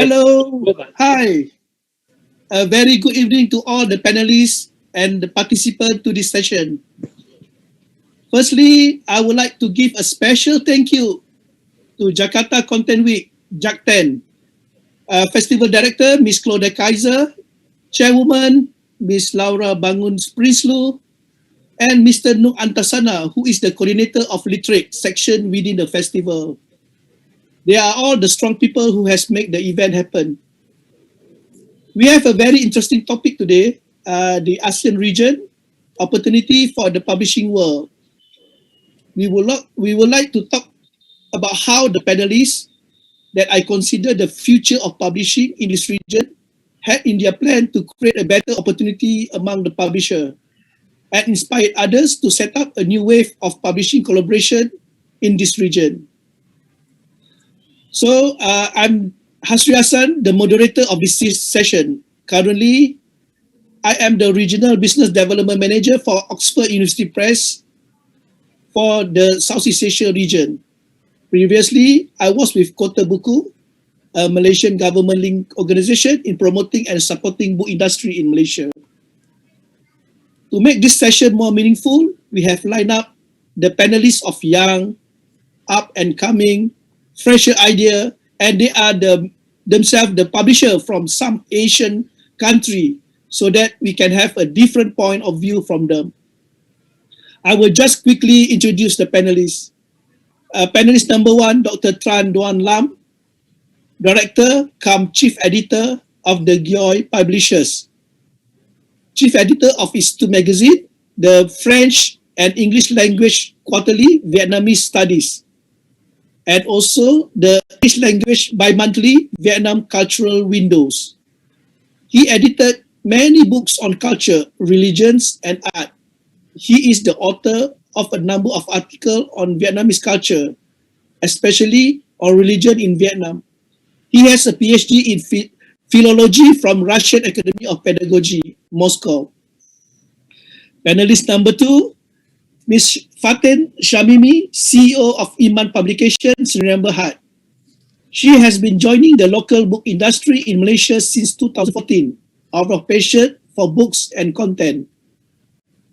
Hello, hi. A very good evening to all the panelists and the participants to this session. Firstly, I would like to give a special thank you to Jakarta Content Week, JAC10, Festival Director, Ms. Claudia Kaiser, Chairwoman, Ms. Laura Bangun Prinslu, and Mr. Nuk Antasana, who is the coordinator of literate section within the festival. They are all the strong people who has made the event happen. We have a very interesting topic today, the ASEAN region, opportunity for the publishing world. We would like to talk about how the panelists that I consider the future of publishing in this region had in their plan to create a better opportunity among the publisher and inspire others to set up a new wave of publishing collaboration in this region. So I'm Hasri Hassan, the moderator of this session. Currently, I am the Regional Business Development Manager for Oxford University Press for the Southeast Asia region. Previously, I was with Kota Buku, a Malaysian government-linked organization in promoting and supporting book industry in Malaysia. To make this session more meaningful, we have lined up the panelists of young, up-and-coming, fresher idea, and they are themselves the publisher from some Asian country, so that we can have a different point of view from them. I will just quickly introduce the panelists. Panelist number one, Dr. Tran Duan Lam, Director cum Chief Editor of the Gyoy Publishers, Chief Editor of its two magazines, the French and English language quarterly Vietnamese Studies, and also the English language bi-monthly Vietnam Cultural Windows. He edited many books on culture, religions, and art. He is the author of a number of articles on Vietnamese culture, especially on religion in Vietnam. He has a PhD in philology from Russian Academy of Pedagogy, Moscow. Panelist number two, Ms. Fatin Shamimi, CEO of Iman Publications, Sdn Bhd. She has been joining the local book industry in Malaysia since 2014, out of passion for books and content.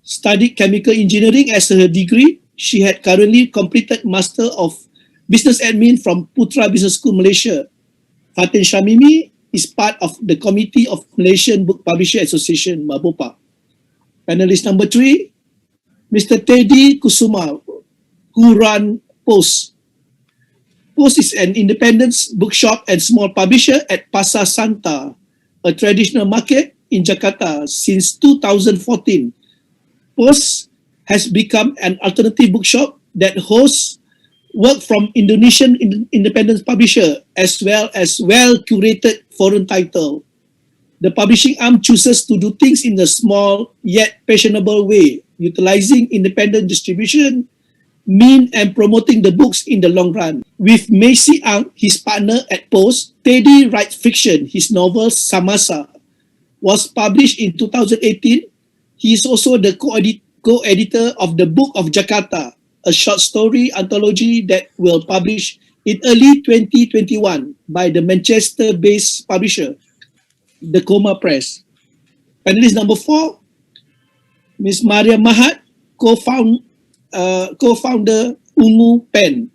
Studied chemical engineering as her degree. She had currently completed Master of Business Admin from Putra Business School, Malaysia. Fatin Shamimi is part of the Committee of Malaysian Book Publisher Association, MABOPA. Panelist number three, Mr. Teddy Kusuma, who run Post. Post is an independent bookshop and small publisher at Pasar Santa, a traditional market in Jakarta since 2014. Post has become an alternative bookshop that hosts work from Indonesian independent publisher as well as well-curated foreign title. The publishing arm chooses to do things in a small yet fashionable way, utilizing independent distribution, mean and promoting the books in the long run. With Macy Ang, his partner at Post, Teddy writes fiction. His novel Samasa was published in 2018. He is also the co-editor of the Book of Jakarta, a short story anthology that will publish in early 2021 by the Manchester-based publisher, the Coma Press. Panelist number four, Ms. Maria Mahat, co-founder Ungu Pen.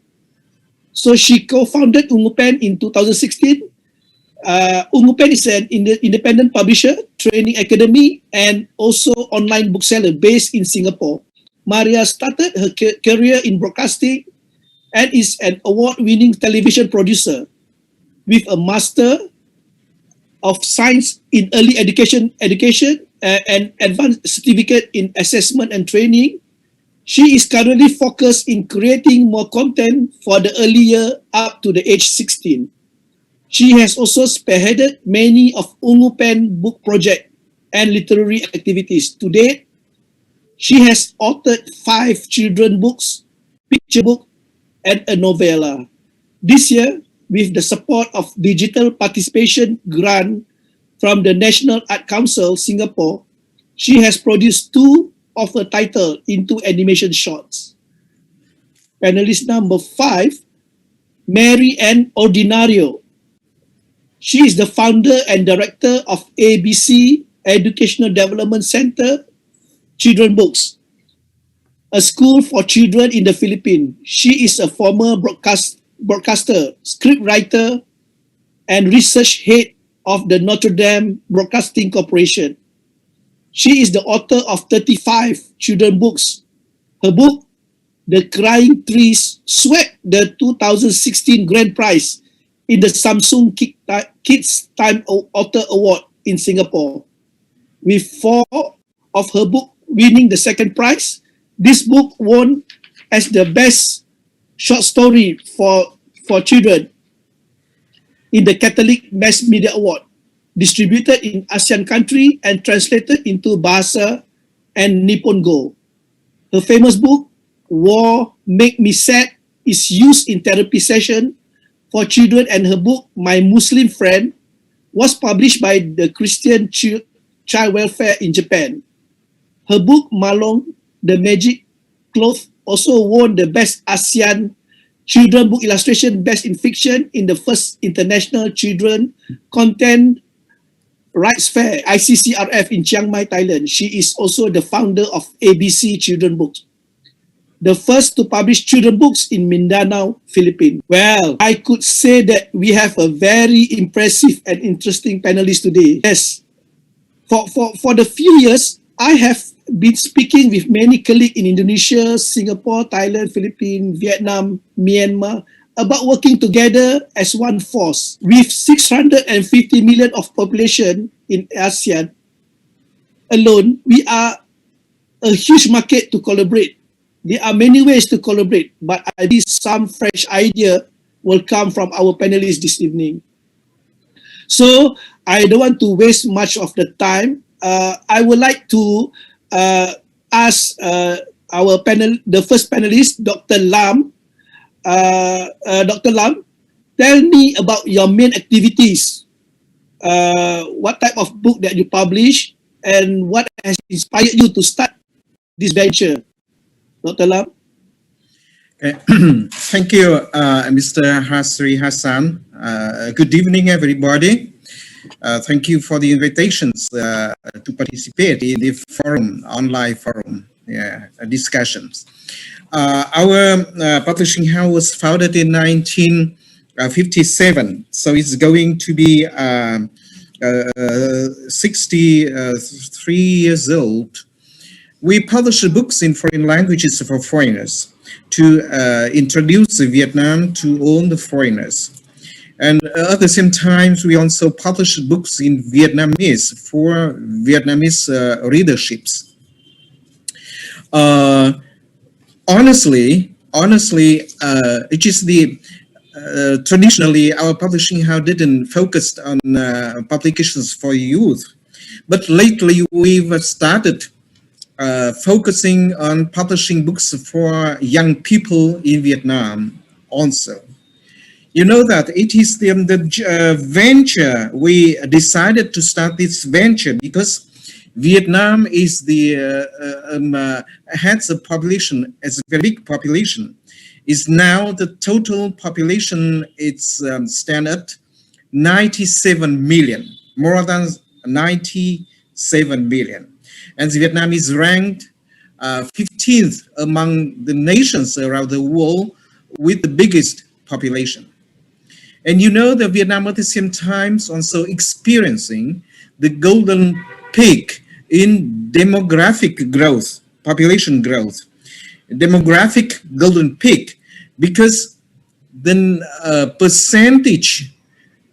So she co-founded Ungu Pen in 2016. Ungu Pen is an independent publisher, training academy, and also online bookseller based in Singapore. Maria started her career in broadcasting and is an award-winning television producer with a Master of Science in Early Education and Advanced Certificate in Assessment and Training. She is currently focused in creating more content for the early year up to the age 16. She has also spearheaded many of Ungu Pen book projects and literary activities. To date, she has authored 5 children books, picture book, and a novella. This year, with the support of digital participation grant from the National Art Council, Singapore, she has produced 2 of her title into animation shorts. Panelist number 5, Mary Ann Ordinario. She is the founder and director of ABC Educational Development Center Children Books, a school for children in the Philippines. She is a former broadcaster, scriptwriter, and research head of the Notre Dame Broadcasting Corporation. She is the author of 35 children books. Her book, The Crying Trees, swept the 2016 Grand Prize in the Samsung Kids Time Author Award in Singapore. With 4 of her books winning the second prize, this book won as the best short story for children in the Catholic Mass Media Award, distributed in ASEAN country and translated into Bahasa and Nippongo. Her famous book, War Make Me Sad, is used in therapy session for children, and her book, My Muslim Friend, was published by the Christian Child Welfare in Japan. Her book, Malong, The Magic Cloth, also won the Best ASEAN Children Book Illustration Best in Fiction in the first International Children Content Rights Fair, ICCRF, in Chiang Mai, Thailand. She is also the founder of ABC Children Books, the first to publish children books in Mindanao, Philippines. Well, I could say that we have a very impressive and interesting panelist today. Yes, for the few years, I have been speaking with many colleagues in Indonesia, Singapore, Thailand, Philippines, Vietnam, Myanmar, about working together as one force. With 650 million of population in ASEAN alone, we are a huge market to collaborate. There are many ways to collaborate, but I believe some fresh idea will come from our panelists this evening. So I don't want to waste much of the time. I would like to ask our panel, the first panelist, Dr. Lam. Dr. Lam, tell me about your main activities. What type of book that you publish, and what has inspired you to start this venture? Dr. Lam? Okay. Thank you, Mr. Hasri Hassan. Good evening, everybody. Thank you for the invitations to participate in the forum, online forum discussions. Our publishing house was founded in 1957, so it's going to be 63 years old. We publish books in foreign languages for foreigners to introduce Vietnam to all the foreigners. And at the same time, we also publish books in Vietnamese for Vietnamese readerships. Honestly, it is the traditionally our publishing house didn't focus on publications for youth, but lately we've started focusing on publishing books for young people in Vietnam also. You know that it is the venture, we decided to start this venture because Vietnam is the has a population, as a very big population, is now the total population, it's stand at 97 million, more than 97 million. And Vietnam is ranked 15th among the nations around the world with the biggest population. And you know that Vietnam at the same time is also experiencing the golden peak in demographic growth, population growth, demographic golden peak, because the percentage,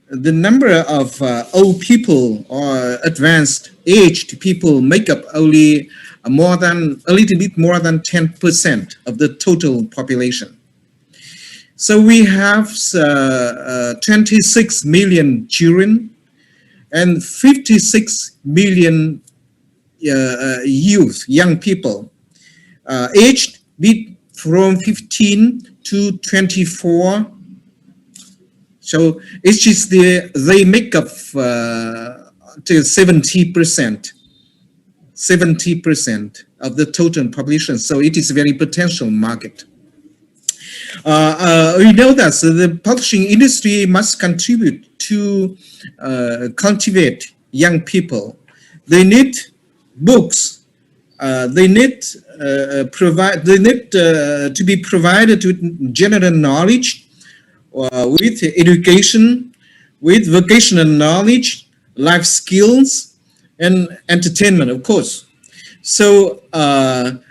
the number of old people or advanced aged people make up only a little bit more than 10% of the total population. So we have 26 million children and 56 million youth, young people, aged from 15 to 24. So it's just they make up to 70% of the total population. So it is a very potential market. We know that the publishing industry must contribute to cultivate young people, they need books. They need they need to be provided with general knowledge, with education, with vocational knowledge, life skills, and entertainment, of course. So I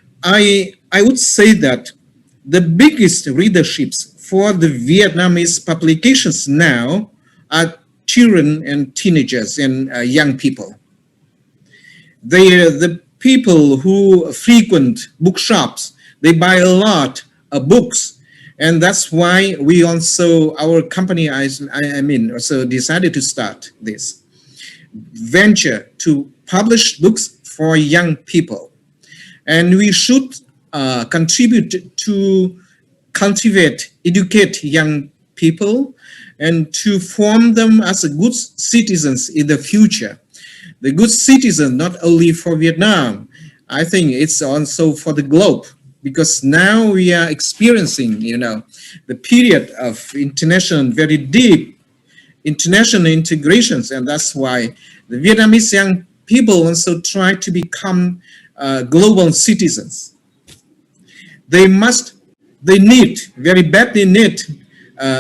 would say that the biggest readerships for the Vietnamese publications now are children and teenagers and young people. They are the people who frequent bookshops. They buy a lot of books. And that's why we also, our company, I mean, also decided to start this venture to publish books for young people. And we should contribute to cultivate, educate young people and to form them as good citizens in the future. The good citizen, not only for Vietnam, I think it's also for the globe, because now we are experiencing, the period of international, very deep international integrations, and that's why the Vietnamese young people also try to become global citizens. They very badly need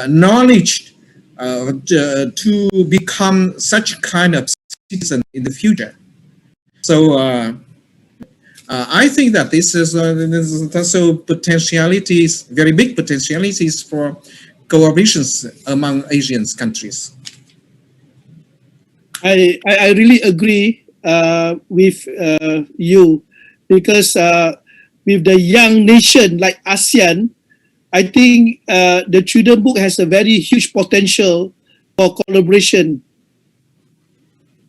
knowledge to become such kind of citizen in the future. So I think that this is also potentialities, very big potentialities for collaborations among Asian countries. I really agree with you, because with the young nation like ASEAN, I think the children book has a very huge potential for collaboration.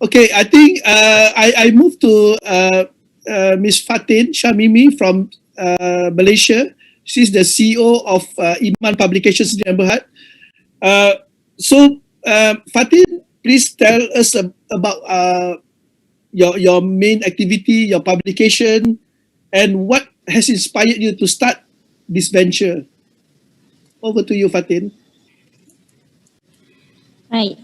Okay, I think I move to Ms. Fatin Shamimi from Malaysia. She's the CEO of Iman Publications in Berhad. Fatin, please tell us about your main activity, your publication, and what has inspired you to start this venture. Over to you, Fatin. Right.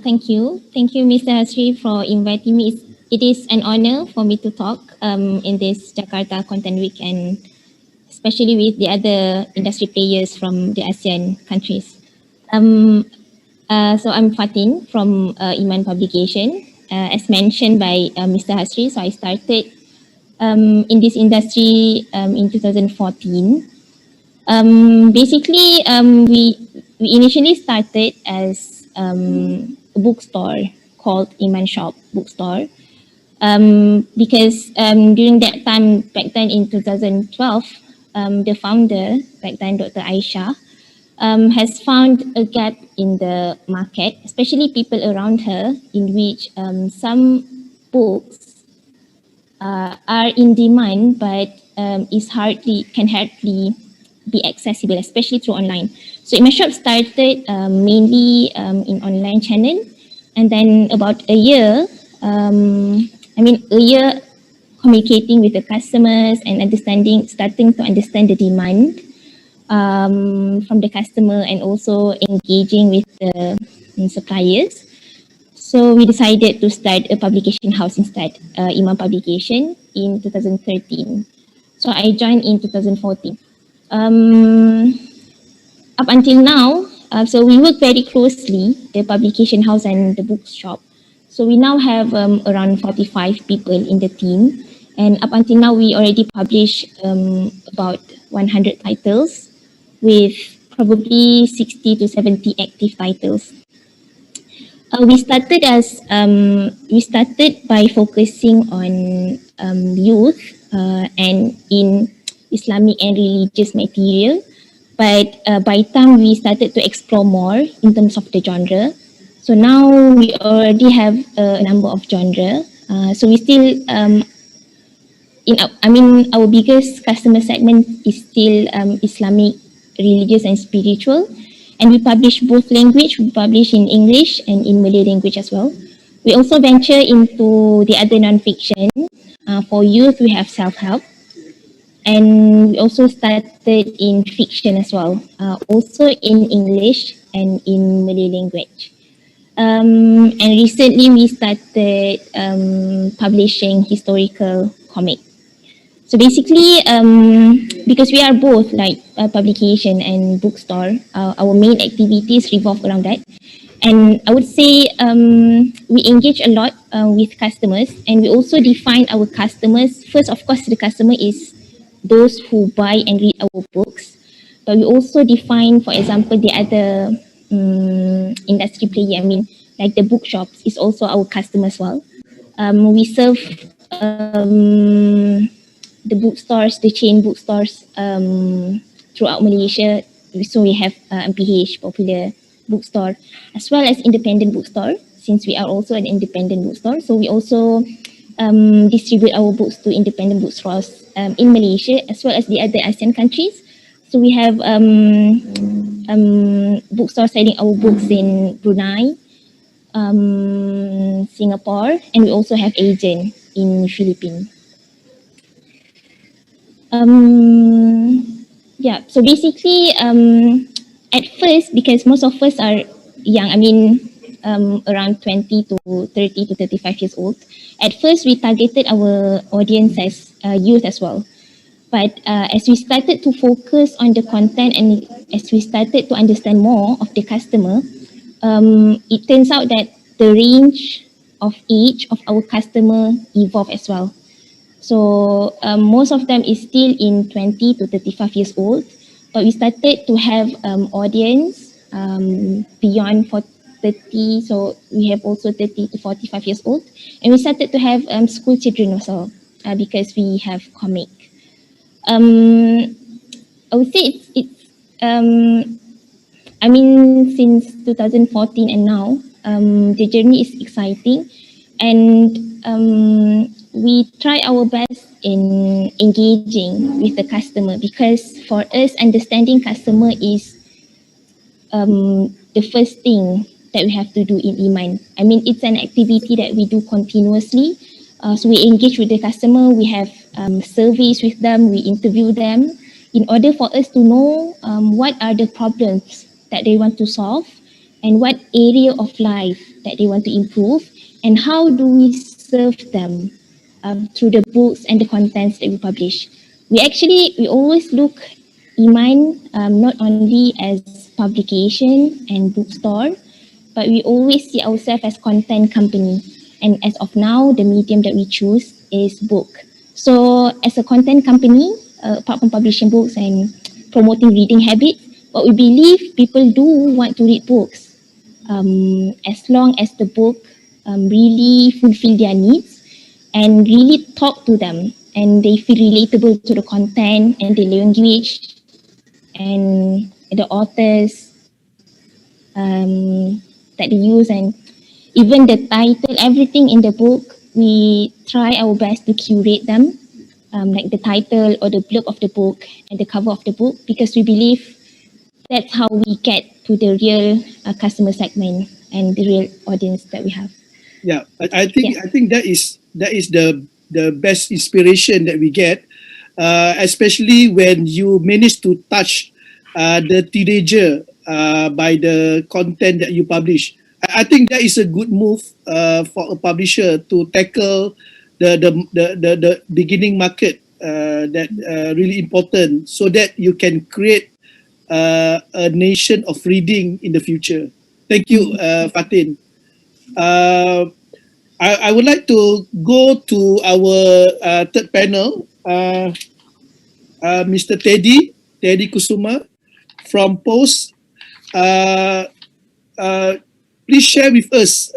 Thank you. Thank you, Mr. Hasri, for inviting me. It is an honor for me to talk in this Jakarta Content Week, and especially with the other industry players from the ASEAN countries. So I'm Fatin from Iman Publication. As mentioned by Mr. Hasri, so I started in this industry in 2014. Basically, we initially started as a bookstore called Iman Shop Bookstore, because during that time, back then in 2012, the founder, back then Dr. Aisha, has found a gap in the market, especially people around her, in which some books are in demand, but can hardly be accessible, especially through online. So Iman Shop started mainly in online channel, and then about a year communicating with the customers and starting to understand the demand from the customer, and also engaging with the suppliers. So we decided to start a publication house instead, Iman Publication, in 2013. So I joined in 2014. Up until now, so we work very closely, the publication house and the bookshop. So we now have around 45 people in the team. And up until now, we already published about 100 titles, with probably 60 to 70 active titles. We started by focusing on youth and in Islamic and religious material, but by time we started to explore more in terms of the genre. So now we already have a number of genre. So we still our biggest customer segment is still Islamic, religious and spiritual. And we publish both language. We publish in English and in Malay language as well. We also venture into the other non-fiction. For youth, we have self-help. And we also started in fiction as well, also in English and in Malay language. And recently we started publishing historical comic. So basically, because we are both like a publication and bookstore, our main activities revolve around that. And I would say we engage a lot with customers, and we also define our customers. First, of course, the customer is those who buy and read our books, but we also define, for example, the other industry player. I mean, like the bookshops is also our customer as well. We serve the bookstores, the chain bookstores throughout Malaysia. So we have MPH, Popular Bookstore, as well as independent bookstore, since we are also an independent bookstore. So we also distribute our books to independent bookstores in Malaysia, as well as the other ASEAN countries. So we have bookstores selling our books in Brunei, Singapore, and we also have agent in Philippines. Yeah, so basically, at first, because most of us are young, I mean, around 20 to 30 to 35 years old, at first we targeted our audience as youth as well. But as we started to focus on the content and as we started to understand more of the customer, it turns out that the range of age of our customer evolved as well. So most of them is still in 20 to 35 years old, but we started to have audience beyond 30. So we have also 30 to 45 years old, and we started to have school children also because we have comic. I would say I mean, since 2014 and now, the journey is exciting, and we try our best in engaging with the customer, because for us, understanding customer is the first thing that we have to do in Iman. I mean, it's an activity that we do continuously. So we engage with the customer, we have surveys with them, we interview them in order for us to know what are the problems that they want to solve and what area of life that they want to improve, and how do we serve them through the books and the contents that we publish. We always look Iman not only as publication and bookstore, but we always see ourselves as content company. And as of now, the medium that we choose is book. So as a content company, apart from publishing books and promoting reading habits, what we believe people do want to read books. As long as the book really fulfill their needs and really talk to them, and they feel relatable to the content and the language and the authors that they use, and even the title, everything in the book, we try our best to curate them, like the title or the blurb of the book and the cover of the book, because we believe that's how we get to the real customer segment and the real audience that we have. Yeah, I think that is the best inspiration that we get, especially when you manage to touch the teenager by the content that you publish. I think that is a good move for a publisher to tackle the beginning market, that really important, so that you can create a nation of reading in the future. Thank you, Fatin. I would like to go to our third panel, Mr. Teddy Kusuma from Post. Please share with us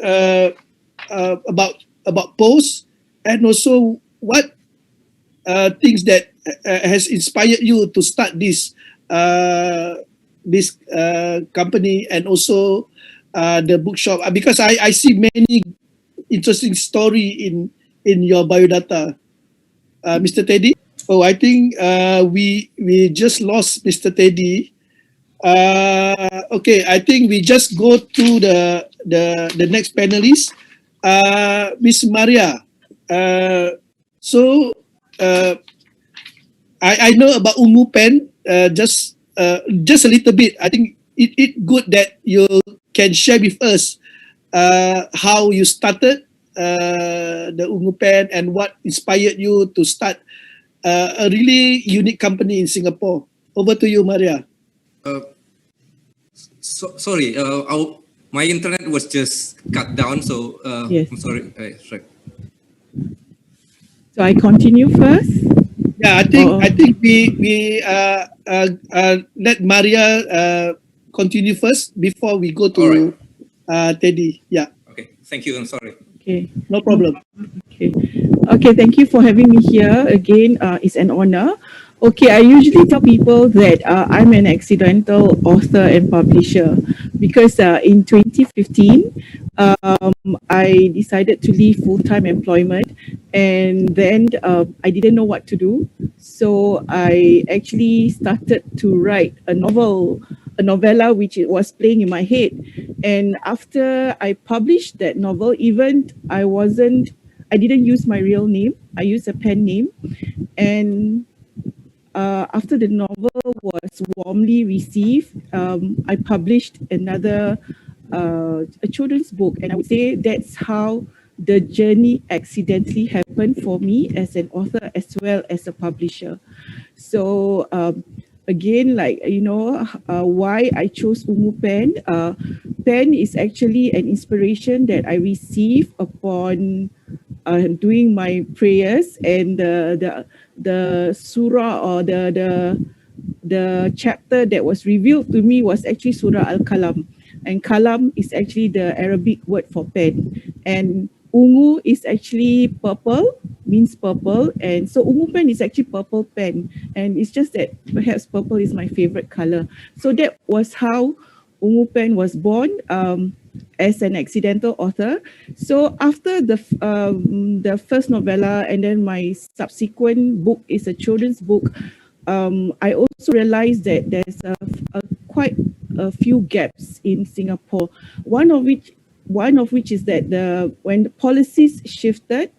about Post, and also what things that has inspired you to start this company, and also the bookshop, because I see many interesting story in your biodata, Mr. Teddy. Oh, I think we just lost Mr. Teddy. Okay, I think we just go to the next panelist, Miss Maria. So I know about Ungu Pen, just a little bit. I think it good that you can share with us how you started the Ungu Pen and what inspired you to start a really unique company in Singapore. Over to you, Maria. Sorry, my internet was just cut down, so Yes. I'm sorry. Right. So I continue first. Yeah, I think we let Maria continue first before we go to Teddy. Yeah, Okay, thank you. I'm sorry. Okay. no problem. Okay. Okay, thank you for having me here again. It's an honor. Okay, I usually tell people that I'm an accidental author and publisher because in 2015, I decided to leave full-time employment, and then I didn't know what to do. So I actually started to write a novella which it was playing in my head. And after I published that novel, even I didn't use my real name. I used a pen name. And after the novel was warmly received, I published another a children's book. And I would say that's how the journey accidentally happened for me as an author as well as a publisher. So again, like, why I chose Ungu Pen. Pen is actually an inspiration that I received upon doing my prayers, and the surah, or the chapter that was revealed to me was actually Surah Al-Kalam. And Kalam is actually the Arabic word for pen. And Ungu is actually purple, means purple. And so Ungu Pen is actually purple pen. And it's just that perhaps purple is my favorite color. So that was how Ungu Pen was born as an accidental author. So after the first novella, and then my subsequent book is a children's book, I also realized that there's quite a few gaps in Singapore. One of which is that when the policies shifted,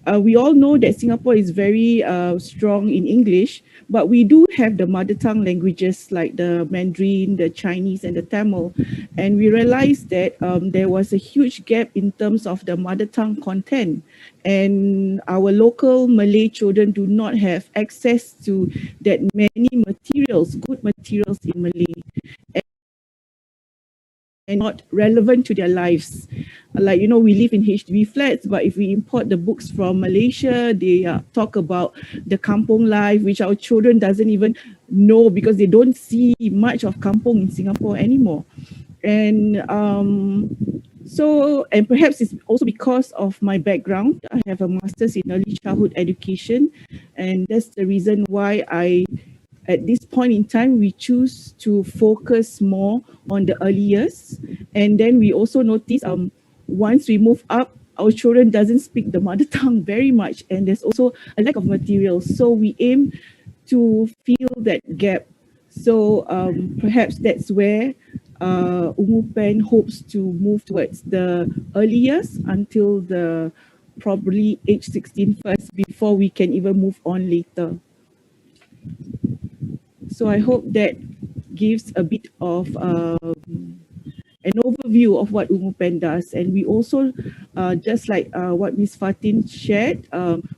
we all know that Singapore is very strong in English, but we do have the mother tongue languages like the Mandarin, the Chinese, and the Tamil. And we realized that there was a huge gap in terms of the mother tongue content. And our local Malay children do not have access to that many materials, good materials in Malay, and not relevant to their lives. Like, we live in HDB flats, but if we import the books from Malaysia, they talk about the kampung life, which our children doesn't even know because they don't see much of kampung in Singapore anymore. And and perhaps it's also because of my background. I have a master's in early childhood education, and that's the reason why at this point in time, we choose to focus more on the early years. And then we also notice once we move up, our children doesn't speak the mother tongue very much, and there's also a lack of materials. So we aim to fill that gap. So perhaps that's where Ungu Pen hopes to move towards the early years until the probably age 16 first, before we can even move on later. So I hope that gives a bit of an overview of what Ungu Pen does. And we also, just like what Ms. Fatin shared,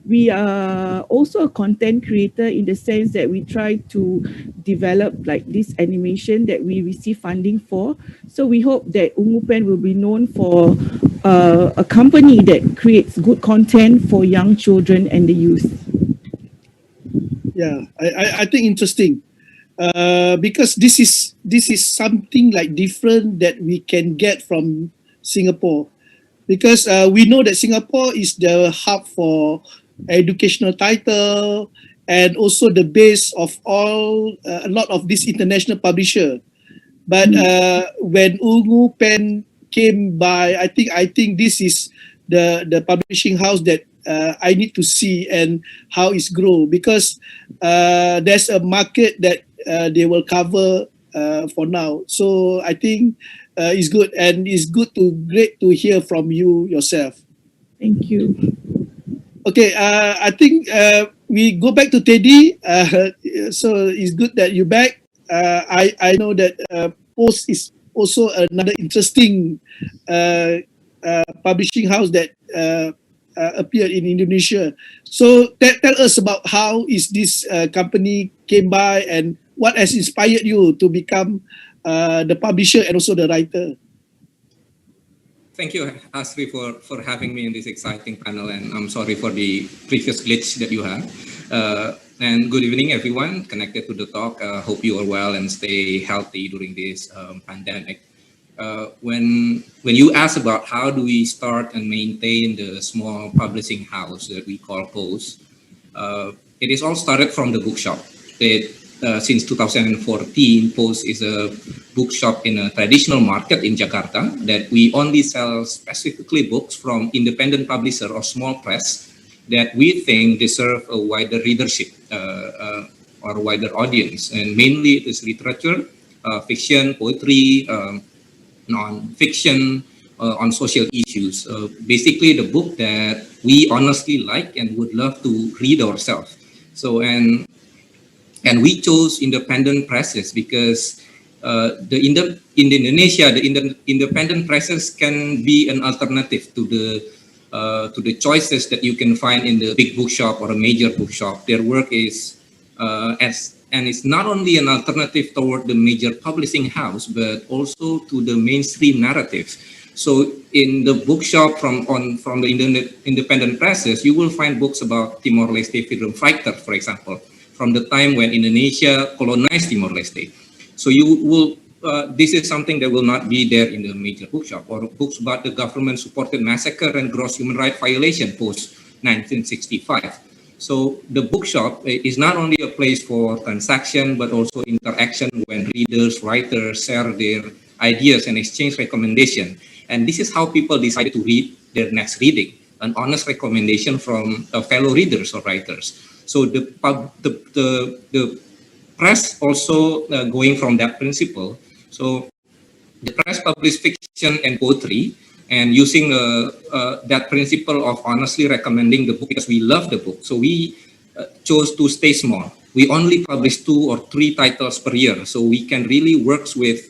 we are also a content creator in the sense that we try to develop like this animation that we receive funding for. So we hope that Ungu Pen will be known for a company that creates good content for young children and the youth. Yeah, I think interesting. Because this is something like different that we can get from Singapore, because we know that Singapore is the hub for educational title and also the base of a lot of this international publisher. But when Ungu Pen came by, I think this is the publishing house that I need to see and how it's grow, because there's a market that they will cover for now. So I think it's good, and it's great to hear from you yourself. Thank you. Okay, I think we go back to Teddy. So it's good that you're back. I know that post is also another interesting publishing house that appeared in Indonesia. So tell us about how is this company came by and what has inspired you to become the publisher and also the writer. Thank you, Asri, for having me in this exciting panel, and I'm sorry for the previous glitch that you had. And good evening, everyone connected to the talk. Hope you are well and stay healthy during this pandemic. When you ask about how do we start and maintain the small publishing house that we call POS, it is all started from the bookshop. Since 2014, POS is a bookshop in a traditional market in Jakarta that we only sell specifically books from independent publisher or small press that we think deserve a wider readership or wider audience. And mainly it is literature, fiction, poetry, non-fiction, on social issues. Basically the book that we honestly like and would love to read ourselves. So, and we chose independent presses because in Indonesia, the independent presses can be an alternative to the choices that you can find in the big bookshop or a major bookshop. Their work is and it's not only an alternative toward the major publishing house, but also to the mainstream narratives. So in the bookshop from the independent presses, you will find books about Timor-Leste freedom fighters, for example, from the time when Indonesia colonized Timor-Leste. So you will, this is something that will not be there in the major bookshop, or books about the government-supported massacre and gross human rights violation post-1965. So the bookshop is not only a place for transaction, but also interaction when readers, writers share their ideas and exchange recommendations. And this is how people decided to read their next reading, an honest recommendation from fellow readers or writers. So the press also going from that principle. So the press published fiction and poetry, and using that principle of honestly recommending the book because we love the book. So we chose to stay small. We only publish 2 or 3 titles per year. So we can really work with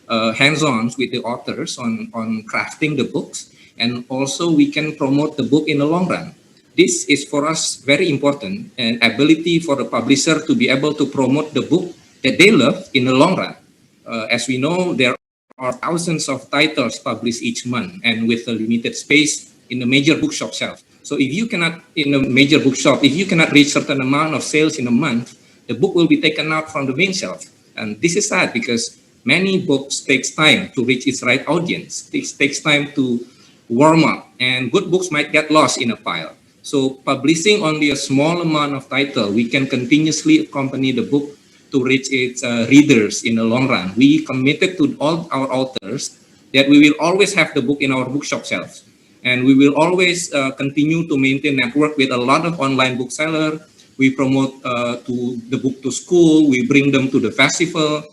hands-on with the authors on crafting the books. And also we can promote the book in the long run. This is for us very important, an ability for the publisher to be able to promote the book that they love in the long run. As we know, there are thousands of titles published each month, and with a limited space in the major bookshop shelf. So if you cannot, in a major bookshop, if you cannot reach certain amount of sales in a month, the book will be taken out from the main shelf. And this is sad because many books takes time to reach its right audience. It takes time to warm up, and good books might get lost in a pile. So publishing only a small amount of title, we can continuously accompany the book to reach its readers in the long run. We committed to all our authors that we will always have the book in our bookshop shelves. And we will always continue to maintain network with a lot of online booksellers. We promote to the book to school. We bring them to the festival.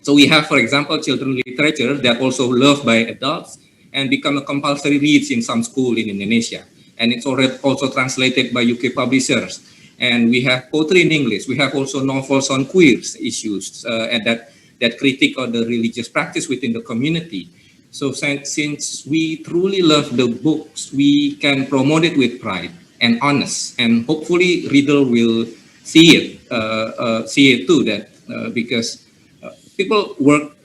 So we have, for example, children's literature that also loved by adults and become a compulsory reads in some school in Indonesia. And it's already also translated by UK publishers. And we have poetry in English. We have also novels on queer issues and that critique of the religious practice within the community. So since we truly love the books, we can promote it with pride and honest. And hopefully reader will see it too, that because people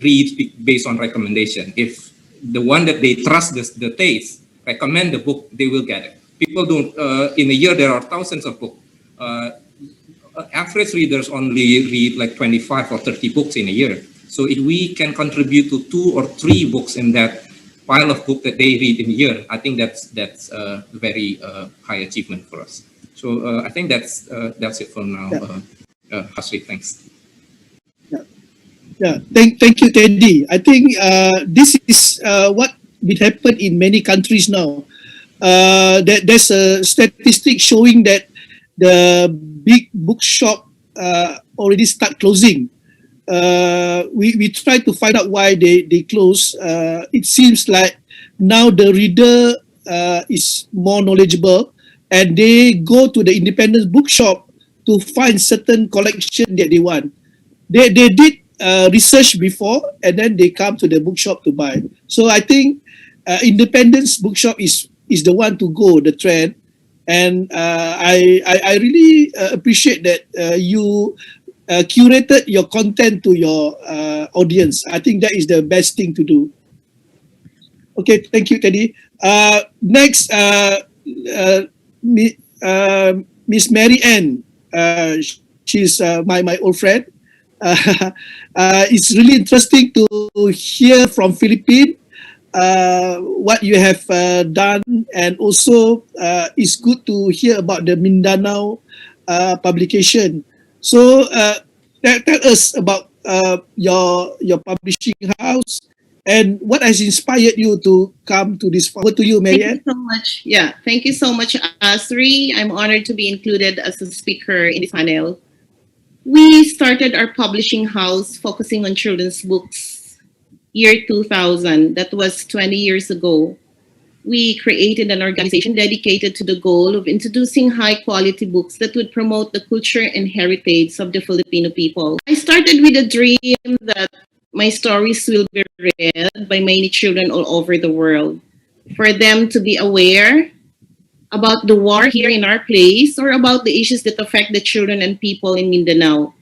read based on recommendation. If the one that they trust the taste recommend the book, they will get it. People don't, in a year, there are thousands of books. Average readers only read like 25 or 30 books in a year. So if we can contribute to 2 or 3 books in that pile of books that they read in a year, I think that's a very high achievement for us. So I think that's it for now. Hasri, thanks. Yeah, thank you, Teddy. I think this is what will happen in many countries now. There's a statistic showing that the big bookshop already start closing. We try to find out why they close. It seems like now the reader is more knowledgeable and they go to the independent bookshop to find certain collection that they want. They did research before and then they come to the bookshop to buy. So I think independence bookshop is the one to go, the trend. And I really appreciate that you curated your content to your audience. I think that is the best thing to do. Okay, thank you, Teddy. Next, Miss Mary Ann. She's my old friend. It's really interesting to hear from Philippines what you have done, and also it's good to hear about the Mindanao publication. So tell us about your publishing house and what has inspired you to come to this. Over to you, Thank Marianne. you so much. Yeah, thank you so much, Asri. I'm honored to be included as a speaker in this panel. We started our publishing house focusing on children's books year 2000. That was 20 years ago. We created an organization dedicated to the goal of introducing high quality books that would promote the culture and heritage of the Filipino people. I started with a dream that my stories will be read by many children all over the world, for them to be aware about the war here in our place or about the issues that affect the children and people in Mindanao.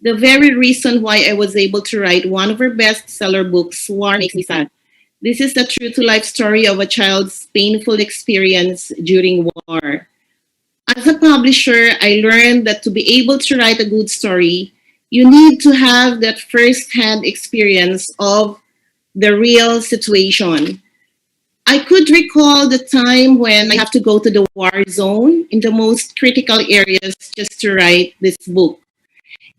The very reason why I was able to write one of her bestseller books, War Makes Me Sad. This is the true to life story of a child's painful experience during war. As a publisher, I learned that to be able to write a good story, you need to have that first-hand experience of the real situation. I could recall the time when I have to go to the war zone in the most critical areas just to write this book.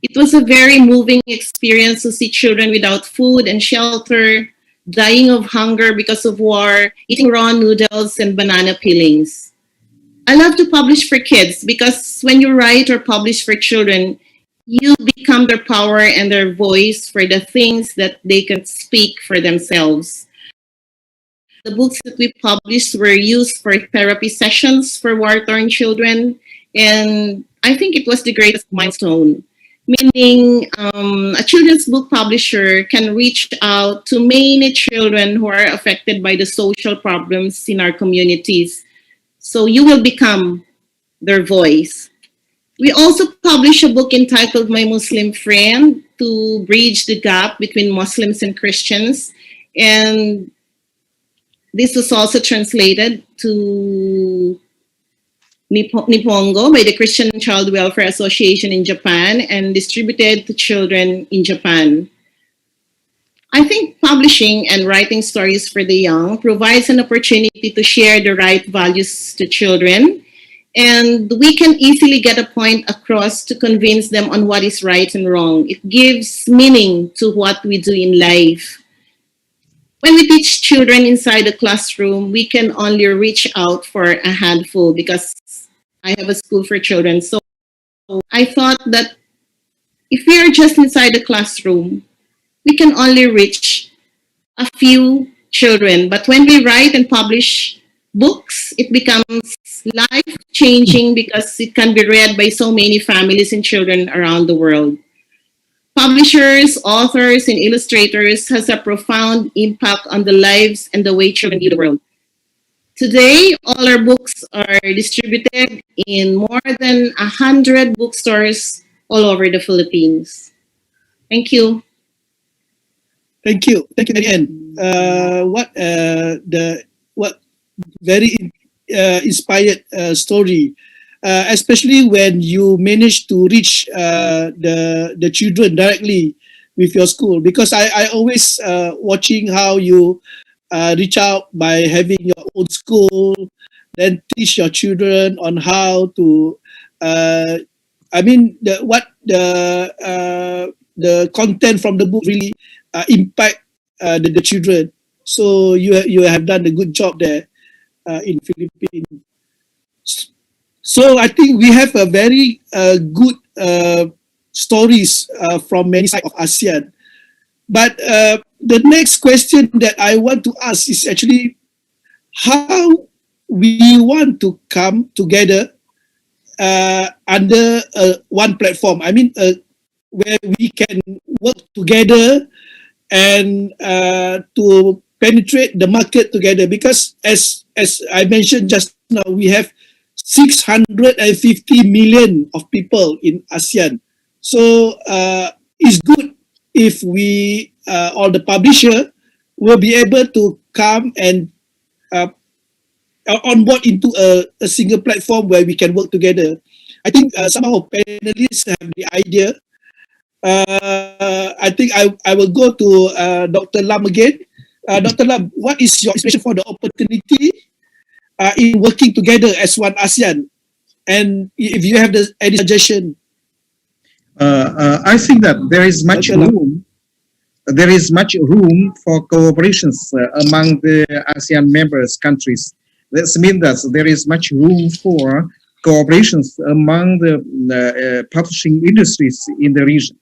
It was a very moving experience to see children without food and shelter, dying of hunger because of war, eating raw noodles and banana peelings. I love to publish for kids because when you write or publish for children, you become their power and their voice for the things that they can speak for themselves. The books that we published were used for therapy sessions for war-torn children, and I think it was the greatest milestone. Meaning, a children's book publisher can reach out to many children who are affected by the social problems in our communities. So you will become their voice. We also published a book entitled My Muslim Friend to bridge the gap between Muslims and Christians. And this was also translated to Nippongo by the Christian Child Welfare Association in Japan and distributed to children in Japan. I think publishing and writing stories for the young provides an opportunity to share the right values to children, and we can easily get a point across to convince them on what is right and wrong. It gives meaning to what we do in life. When we teach children inside the classroom, we can only reach out for a handful because I have a school for children. So I thought that if we are just inside the classroom, we can only reach a few children. But when we write and publish books, it becomes life-changing because it can be read by so many families and children around the world. Publishers, authors, and illustrators has a profound impact on the lives and the way children view the world. Today, all our books are distributed in more than 100 bookstores all over the Philippines. Thank you. Thank you, Marianne. What very inspired story, especially when you manage to reach the children directly with your school. Because I always watching how you reach out by having your own school, then teach your children on how to. The content from the book really impact the children. So you have done a good job there in Philippines. So I think we have a very good stories from many sides of ASEAN. But the next question that I want to ask is actually how we want to come together under one platform. I mean, where we can work together and to penetrate the market together, because as I mentioned just now, we have 650 million of people in ASEAN. So it's good if we all the publisher will be able to come and on board into a single platform where we can work together. I think some of our panelists have the idea. I think I will go to Dr. Lam again. Dr. Lam, what is your inspiration for the opportunity in working together as one ASEAN? And if you have any suggestion. I think that there is much Dr. Lam. room. There is much room for cooperations among the ASEAN members countries. This means that there is much room for cooperations among the publishing industries in the region.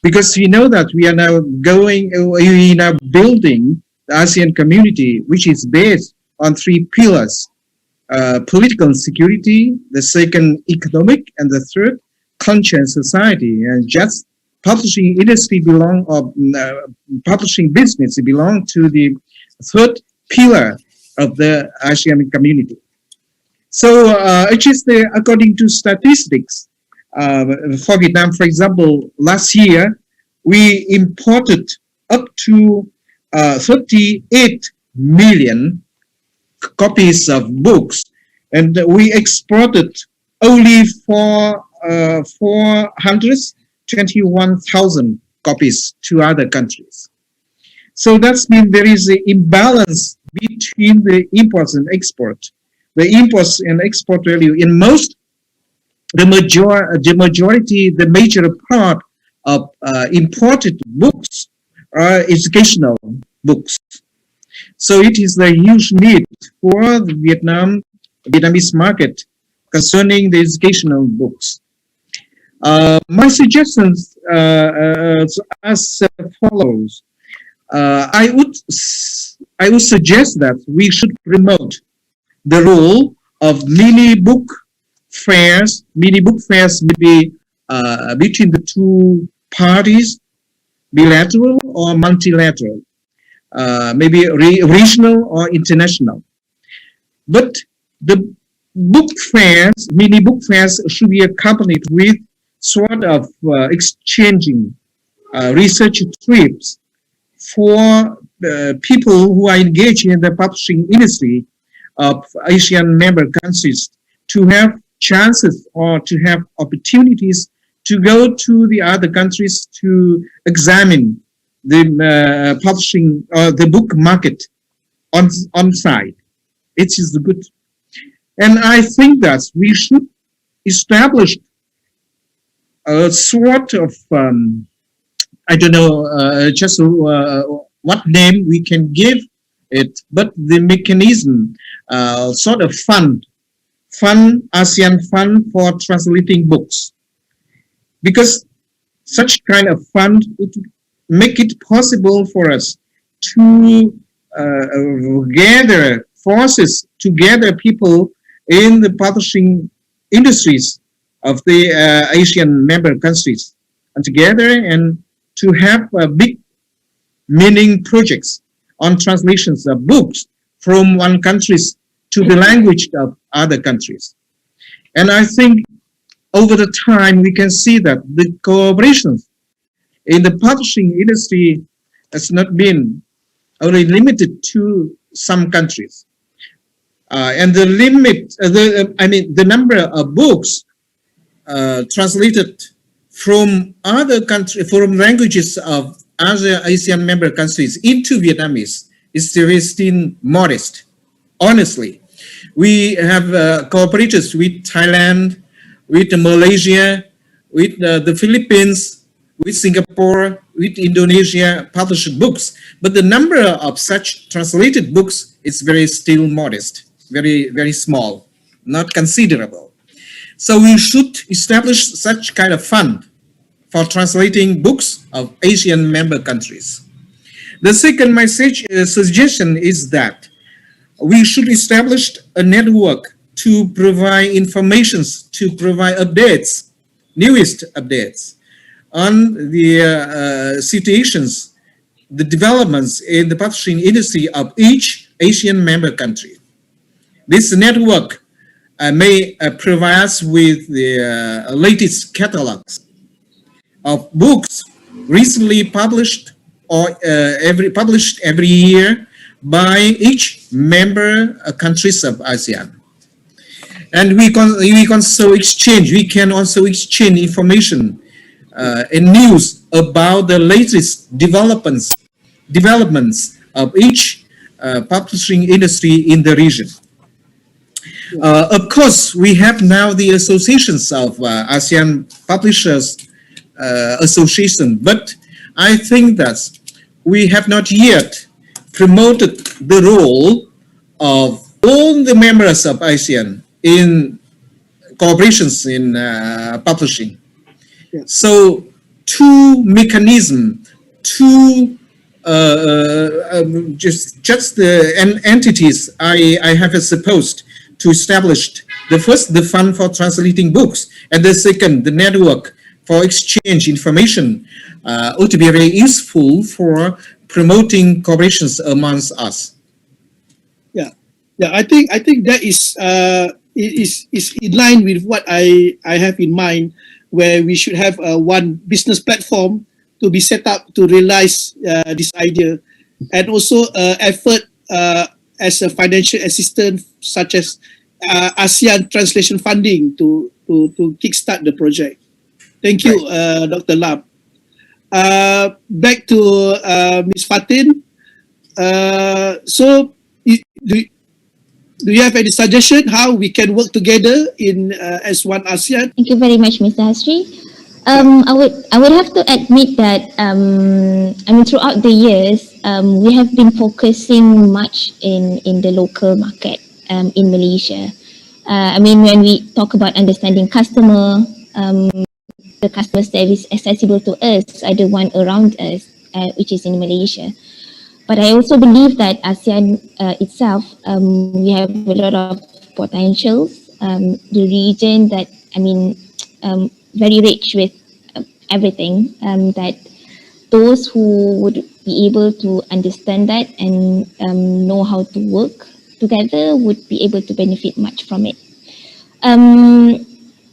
Because we know that we are now building the ASEAN community, which is based on 3 pillars: political security, the second economic, and the third culture and society. And just publishing industry publishing business belong to the third pillar of the ASEAN community. So it is according to statistics, for Vietnam, for example, last year we imported up to 38 million copies of books, and we exported only for 421,000 copies to other countries. So that means there is an imbalance between the imports and export. The imports and export value in the major part of imported books are educational books. So it is the huge need for the Vietnamese market concerning the educational books. My suggestions as follows. I would suggest that we should promote the role of mini book fairs. Mini book fairs may be between the 2 parties, bilateral or multilateral, maybe regional or international. But the book fairs, mini book fairs, should be accompanied with sort of exchanging research trips for people who are engaged in the publishing industry of ASEAN member countries to have chances or to have opportunities to go to the other countries to examine the publishing or the book market on site. It is good. And I think that we should establish a sort of, I don't know, just what name we can give it, but the mechanism, sort of fund, ASEAN fund for translating books. Because such kind of fund would make it possible for us to gather forces, to gather people in the publishing industries of the ASEAN member countries, and together and to have big meaning projects on translations of books from one country to the language of other countries. And I think over the time we can see that the collaborations in the publishing industry has not been only limited to some countries. And the limit, the number of books translated from other countries, from languages of other ASEAN member countries into Vietnamese is still modest. Honestly, we have cooperated with Thailand, with Malaysia, with the Philippines, with Singapore, with Indonesia, published books. But the number of such translated books is still modest, very small, not considerable. So we should establish such kind of fund for translating books of ASEAN member countries. The second suggestion is that we should establish a network to provide informations, to provide updates, newest updates on the situations the developments in the publishing industry of each ASEAN member country. This network may provide us with the latest catalogs of books recently published or published every year by each member countries of ASEAN. And we can also exchange information and news about the latest developments of each publishing industry in the region. Of course, we have now the associations of ASEAN Publishers Association, but I think that we have not yet promoted the role of all the members of ASEAN in cooperations in publishing. Yeah. So two mechanisms, two just the entities I have supposed to establish. The first, the fund for translating books, and the second, the network for exchange information, ought to be very useful for promoting cooperations amongst us. Yeah, I think that is in line with what I have in mind, where we should have one business platform to be set up to realize this idea, and also effort as a financial assistant, such as ASEAN translation funding to kickstart the project. Thank you, Dr. Lam. Back to Ms. Fatin. So, do you have any suggestion how we can work together in as one ASEAN? Thank you very much, Mr. Hasri. I would have to admit that throughout the years we have been focusing much in the local market in Malaysia. When we talk about understanding customer, the customer service accessible to us are the one around us, which is in Malaysia. But I also believe that ASEAN itself, we have a lot of potentials. The region that, very rich with everything, that those who would be able to understand that and know how to work together would be able to benefit much from it.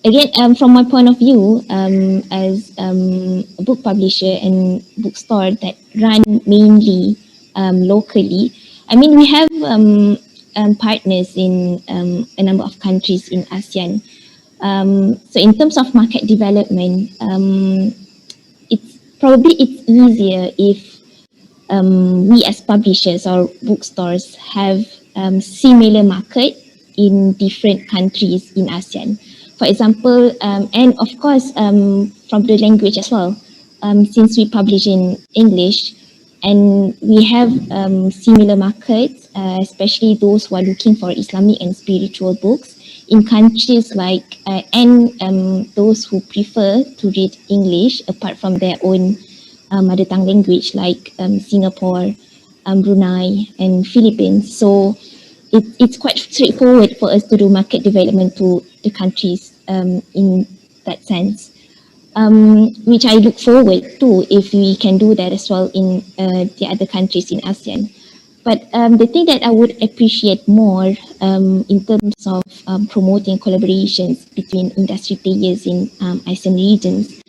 Again, from my point of view, as a book publisher and bookstore that run mainly locally, we have partners in a number of countries in ASEAN. So in terms of market development, it's easier if we as publishers or bookstores have similar market in different countries in ASEAN. For example, and of course from the language as well, since we publish in English, and we have similar markets, especially those who are looking for Islamic and spiritual books in countries like, and those who prefer to read English apart from their own mother tongue language, like Singapore, Brunei, and Philippines. So it's quite straightforward for us to do market development to the countries in that sense. Which I look forward to if we can do that as well in the other countries in ASEAN. But the thing that I would appreciate more in terms of promoting collaborations between industry players in ASEAN regions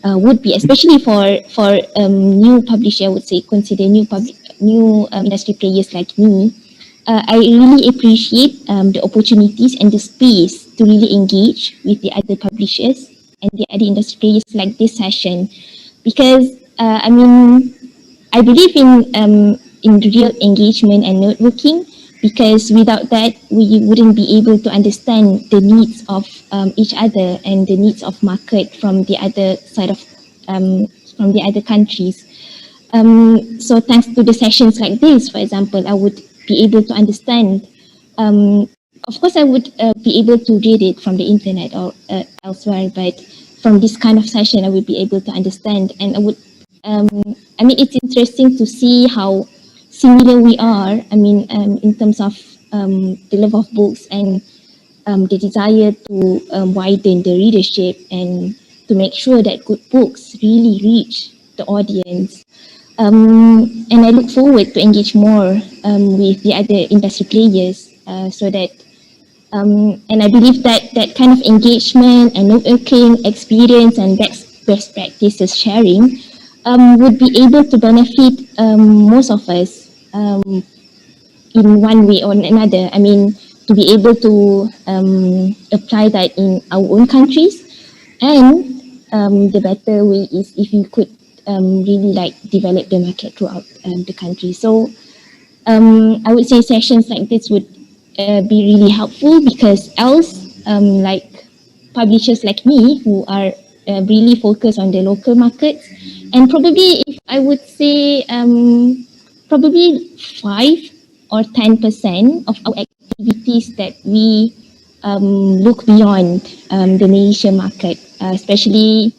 would be, especially for new publisher, I would say consider new industry players like me. I really appreciate the opportunities and the space to really engage with the other publishers and the other industry players like this session, because I believe in real engagement and networking, because without that we wouldn't be able to understand the needs of each other and the needs of market from the other side of from the other countries. So thanks to the sessions like this, for example, I would be able to understand. Of course, I would be able to read it from the internet or elsewhere, but from this kind of session, I would be able to understand. And I would, it's interesting to see how similar we are. In terms of the love of books and the desire to widen the readership and to make sure that good books really reach the audience. And I look forward to engage more with the other industry players so that and I believe that that kind of engagement and networking experience and best practices sharing would be able to benefit most of us in one way or another. I mean, to be able to apply that in our own countries, and the better way is if you could really like develop the market throughout the country. So I would say sessions like this would be really helpful because else, like publishers like me who are really focused on the local markets, and probably if I would say probably 5 or 10% of our activities that we look beyond the Malaysia market, especially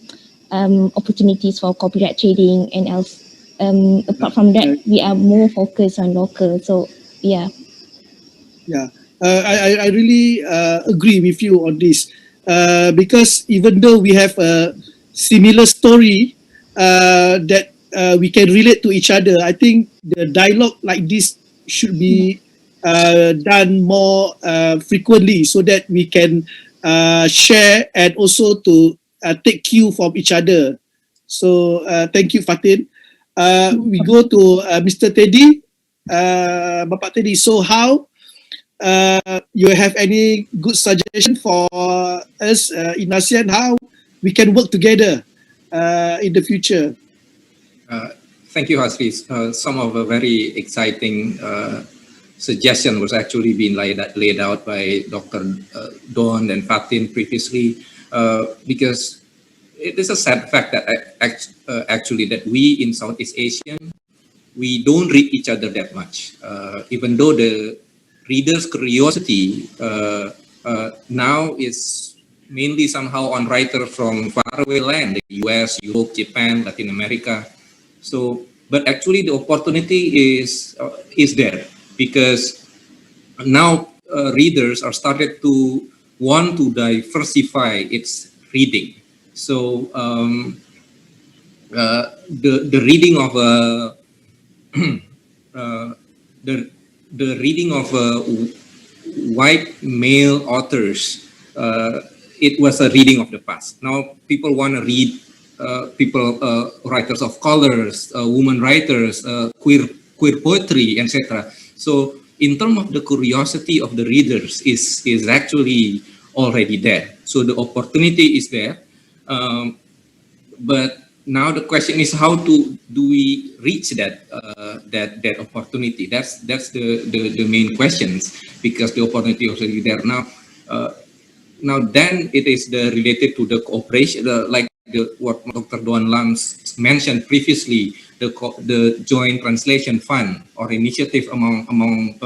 opportunities for copyright trading and else. Apart from that, we are more focused on local. So yeah. Yeah, I really agree with you on this because even though we have a similar story that we can relate to each other, I think the dialogue like this should be done more frequently so that we can share and also to take cue from each other. So thank you, Fatin. We go to Mr. Teddy. Bapak Teddy, so how you have any good suggestion for us in ASEAN how we can work together in the future? Thank you, Hasri. Some of the very exciting suggestion was actually being laid out by Dr. Don and Fatin previously, because it is a sad fact that actually that we in Southeast Asia, we don't read each other that much, even though the readers' curiosity now is mainly somehow on writers from faraway land, the US, Europe, Japan, Latin America. So, but actually the opportunity is there because now readers are started to want to diversify its reading. So the reading of the reading of white male authors, it was a reading of the past. Now people want to read writers of colors, women writers, queer poetry, etc. So in terms of the curiosity of the readers is actually already there. So the opportunity is there, but now the question is how do we reach that that opportunity? That's the main questions, because the opportunity is already there now. Now then it is related to the cooperation, like what Dr. Doan Lams mentioned previously, the joint translation fund or initiative among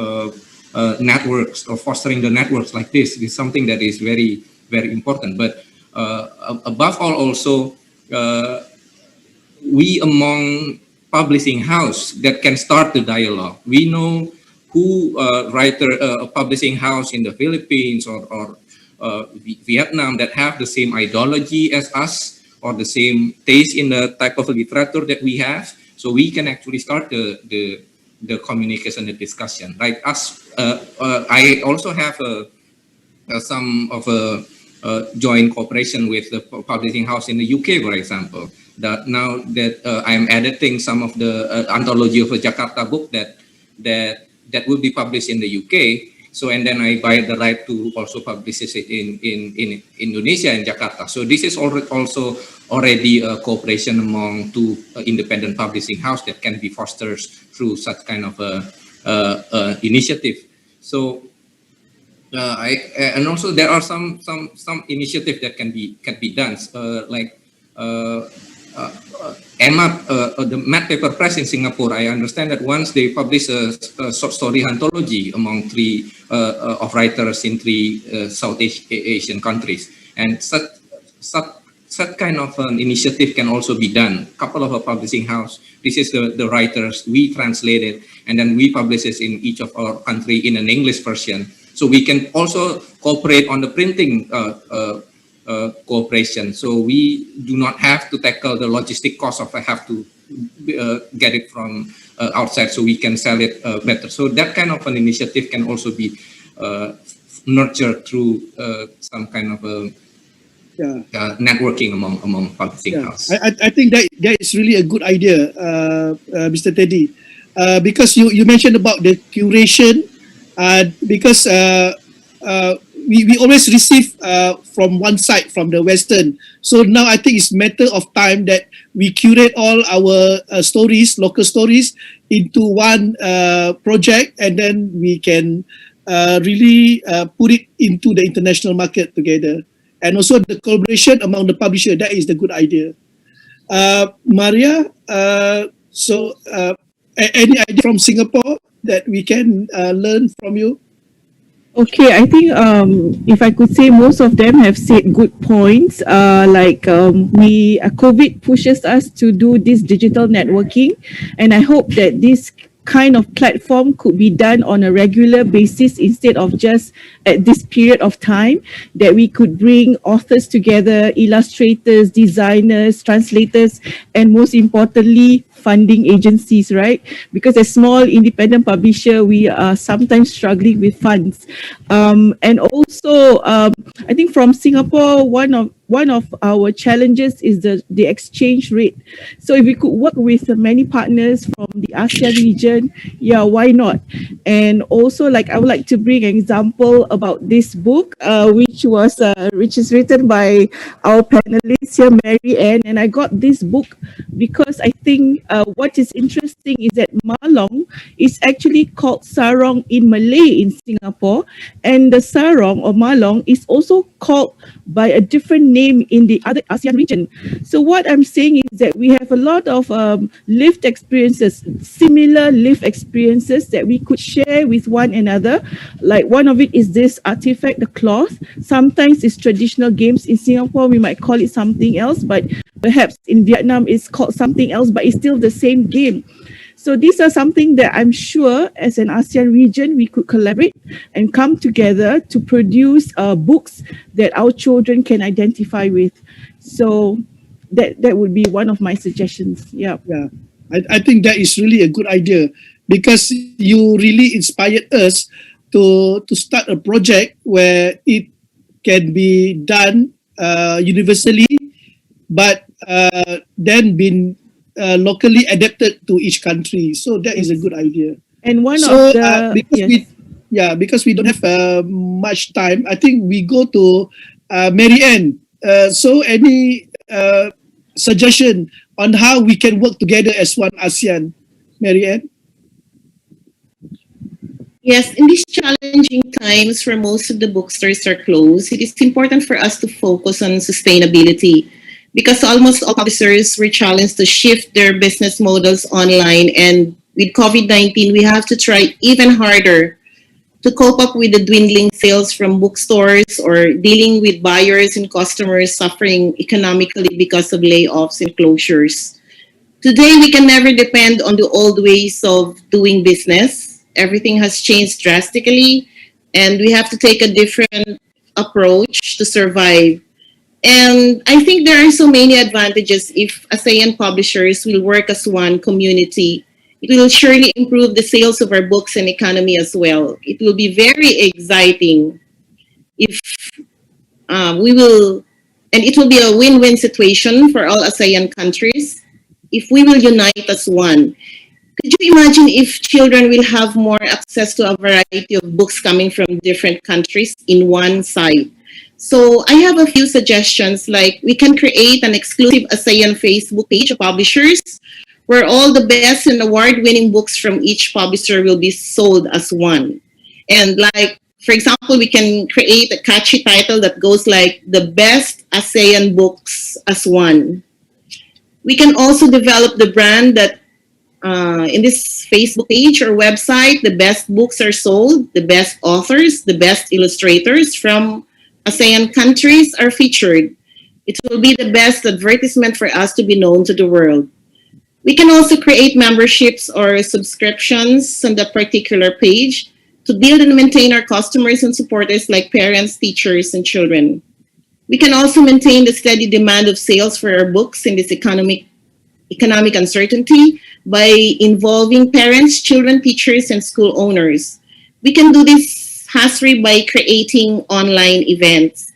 networks, or fostering the networks like this is something that is very, very important. But above all, also we among publishing house that can start the dialogue. We know who publishing house in the Philippines or Vietnam that have the same ideology as us or the same taste in the type of literature that we have. So we can actually start the communication, the discussion. Like us, I also have some of a joint cooperation with the publishing house in the UK, for example. That now that I'm editing some of the anthology of a Jakarta book that will be published in the UK. So and then I buy the right to also publish it in Indonesia and Jakarta. So this is also already a cooperation among two independent publishing house that can be fostered through such kind of initiative. So and also there are some initiative that can be done, like the Math Paper Press in Singapore. I understand that once they publish a short story anthology among three of writers in three Southeast Asian countries, and such kind of an initiative can also be done. Couple of a publishing house. This is the writers, we translate it, and then we publish it in each of our country in an English version. So we can also cooperate on the printing cooperation. So we do not have to tackle the logistic cost of I have to get it from outside so we can sell it better. So that kind of an initiative can also be nurtured through some kind of networking among publishing houses. I think that is really a good idea, Mr. Teddy, because you mentioned about the curation, because we always receive from one side, from the Western. So now I think it's matter of time that we curate all our stories, local stories, into one project, and then we can really put it into the international market together. And also the collaboration among the publisher, that is the good idea. Maria, any idea from Singapore that we can learn from you? Okay, I think if I could say, most of them have said good points. COVID pushes us to do this digital networking, and I hope that this kind of platform could be done on a regular basis instead of just at this period of time, that we could bring authors together, illustrators, designers, translators, and most importantly, funding agencies, right? Because as small independent publisher, we are sometimes struggling with funds. And also, I think from Singapore, one of our challenges is the exchange rate. So if we could work with many partners from the ASEAN region, yeah, why not? And also, like, I would like to bring an example about this book, which is written by our panelist here, Mary Ann. And I got this book because I think what is interesting is that Malong is actually called sarong in Malay in Singapore, and the sarong or Malong is also called by a different name in the other ASEAN region. So what I'm saying is that we have a lot of lived experiences, similar lived experiences that we could share with one another. Like, one of it is this artifact, the cloth. Sometimes it's traditional games. In Singapore, we might call it something else, but perhaps in Vietnam it's called something else, but it's still the same game. So these are something that I'm sure as an ASEAN region, we could collaborate and come together to produce books that our children can identify with. So that would be one of my suggestions. Yeah. I think that is really a good idea, because you really inspired us to start a project where it can be done universally, but then been locally adapted to each country. So that is a good idea. And because we don't have much time, I think we go to Mary Ann. So any suggestion on how we can work together as one ASEAN, Mary Ann? Yes, in these challenging times where most of the bookstores are closed, it is important for us to focus on sustainability, because almost all publishers were challenged to shift their business models online. And with COVID-19, we have to try even harder to cope up with the dwindling sales from bookstores, or dealing with buyers and customers suffering economically because of layoffs and closures. Today, we can never depend on the old ways of doing business. Everything has changed drastically, and we have to take a different approach to survive. And I think there are so many advantages if ASEAN publishers will work as one community. It will surely improve the sales of our books and economy as well. It will be very exciting if and it will be a win-win situation for all ASEAN countries if we will unite as one. Could you imagine if children will have more access to a variety of books coming from different countries in one site? So I have a few suggestions, like we can create an exclusive ASEAN Facebook page of publishers where all the best and award-winning books from each publisher will be sold as one. And like, for example, we can create a catchy title that goes like the best ASEAN books as one. We can also develop the brand that in this Facebook page or website, the best books are sold, the best authors, the best illustrators from ASEAN countries are featured. It will be the best advertisement for us to be known to the world. We can also create memberships or subscriptions on that particular page to build and maintain our customers and supporters like parents, teachers, and children. We can also maintain the steady demand of sales for our books in this economic economic uncertainty by involving parents, children, teachers, and school owners. We can do this, Hasri, by creating online events.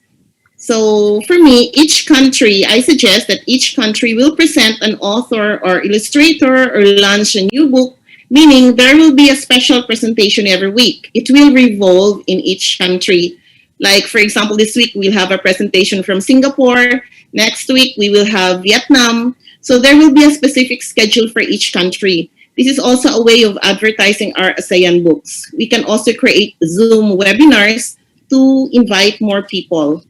So for me, I suggest that each country will present an author or illustrator or launch a new book, meaning there will be a special presentation every week. It will revolve in each country. Like, for example, this week we'll have a presentation from Singapore. Next week we will have Vietnam. So there will be a specific schedule for each country. This is also a way of advertising our ASEAN books. We can also create Zoom webinars to invite more people.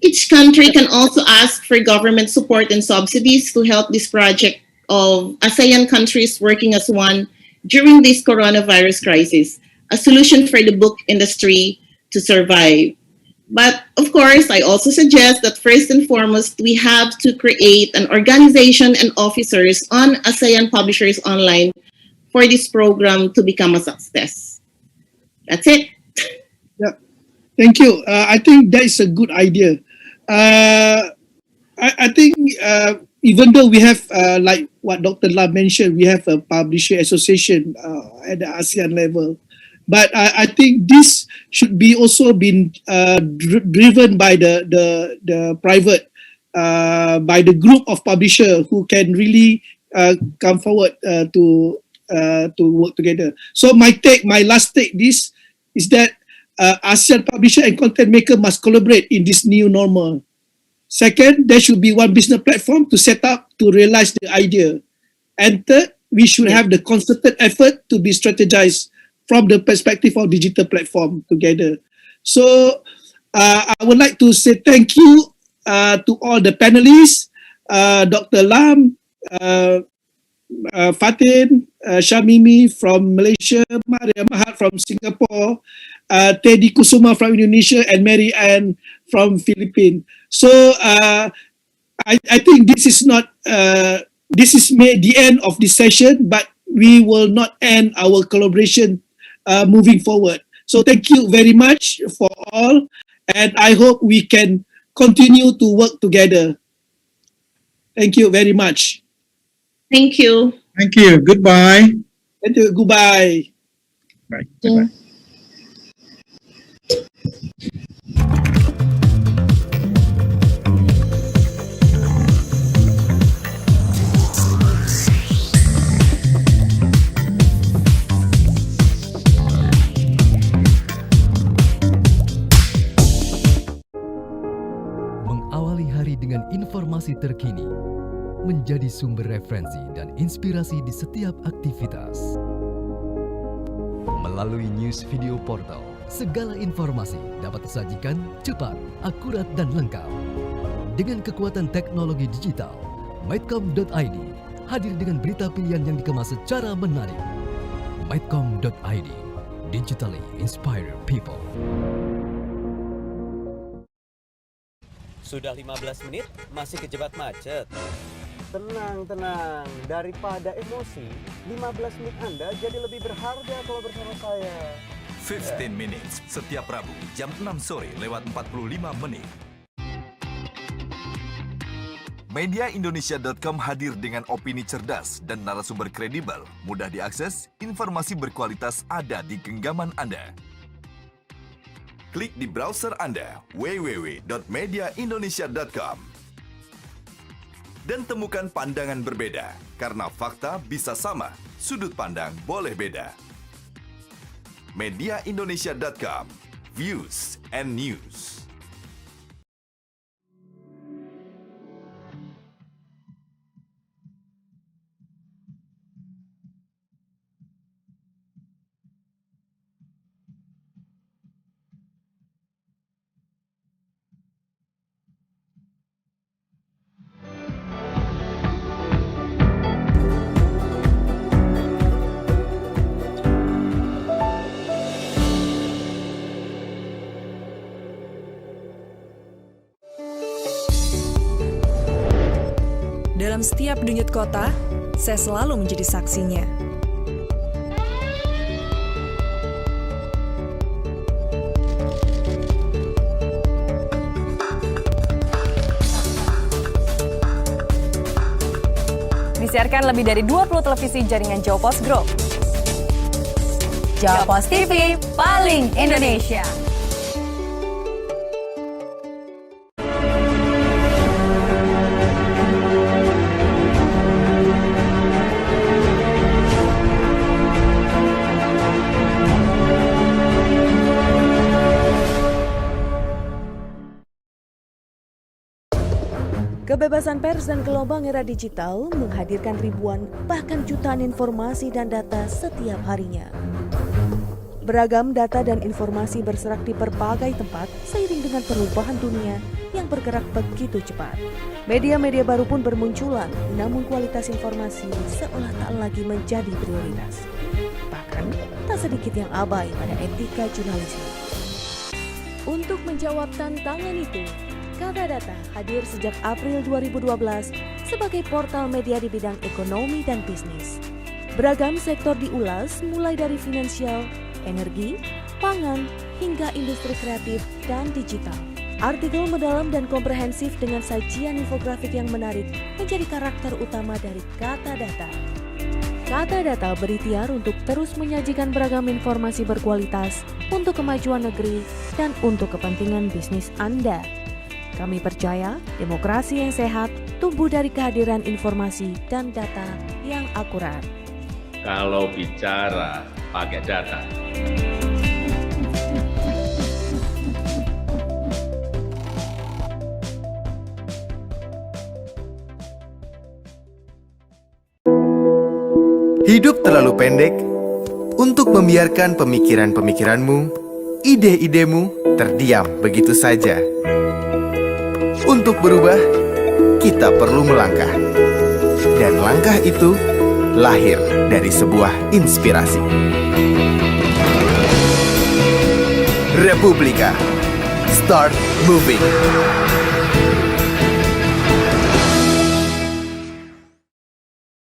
Each country can also ask for government support and subsidies to help this project of ASEAN countries working as one during this coronavirus crisis, a solution for the book industry to survive. But of course, I also suggest that first and foremost, we have to create an organization and officers on ASEAN Publishers Online for this program to become a success. That's it. Yeah, thank you. I think that is a good idea. I think even though we have, like what Dr. Lam mentioned, we have a publisher association at the ASEAN level. But I think this should be also been driven by the private, by the group of publisher who can really come forward to work together. So my last take this is that ASEAN publisher and content maker must collaborate in this new normal. Second, there should be one business platform to set up to realize the idea. And third, we should have the concerted effort to be strategized from the perspective of digital platform together. So I would like to say thank you to all the panelists, Dr. Lam, Fatin, Shamimi from Malaysia, Maria Mahat from Singapore, Teddy Kusuma from Indonesia, and Mary Ann from Philippines. So I think this is not this is the end of this session, but we will not end our collaboration moving forward. So thank you very much for all, and I hope we can continue to work together. Thank you very much. Thank you. Thank you. Goodbye. Thank you. Goodbye. Bye. Yeah. Mengawali hari dengan informasi terkini, menjadi sumber referensi dan inspirasi di setiap aktivitas. Melalui news video portal, segala informasi dapat disajikan cepat, akurat dan lengkap. Dengan kekuatan teknologi digital, Maidcom.id hadir dengan berita pilihan yang dikemas secara menarik. Maidcom.id, digitally inspire people. Sudah 15 menit, masih kejebak macet. Tenang, daripada emosi, 15 menit Anda jadi lebih berharga kalau bersama saya. 15 Minutes, setiap Rabu, jam 6 sore lewat 45 menit. Mediaindonesia.com hadir dengan opini cerdas dan narasumber kredibel, mudah diakses, informasi berkualitas ada di genggaman Anda. Klik di browser Anda, www.mediaindonesia.com. Dan temukan pandangan berbeda, karena fakta bisa sama, sudut pandang boleh beda. Mediaindonesia.com, views and news. Dalam setiap denyut kota, saya selalu menjadi saksinya. Disiarkan lebih dari 20 televisi jaringan Jawpos Group. Jawpos TV paling Indonesia. Kebebasan pers dan gelombang era digital menghadirkan ribuan bahkan jutaan informasi dan data setiap harinya. Beragam data dan informasi berserak di berbagai tempat seiring dengan perubahan dunia yang bergerak begitu cepat. Media-media baru pun bermunculan, namun kualitas informasi seolah tak lagi menjadi prioritas. Bahkan tak sedikit yang abai pada etika jurnalisme. Untuk menjawab tantangan itu, Kata Data hadir sejak April 2012 sebagai portal media di bidang ekonomi dan bisnis. Beragam sektor diulas mulai dari finansial, energi, pangan, hingga industri kreatif dan digital. Artikel mendalam dan komprehensif dengan sajian infografik yang menarik menjadi karakter utama dari Kata Data. Kata Data berikhtiar untuk terus menyajikan beragam informasi berkualitas untuk kemajuan negeri dan untuk kepentingan bisnis Anda. Kami percaya demokrasi yang sehat tumbuh dari kehadiran informasi dan data yang akurat. Kalau bicara pakai data. Hidup terlalu pendek untuk membiarkan pemikiran-pemikiranmu, ide-idemu terdiam begitu saja. Untuk berubah, kita perlu melangkah. Dan langkah itu lahir dari sebuah inspirasi. Republika, start moving.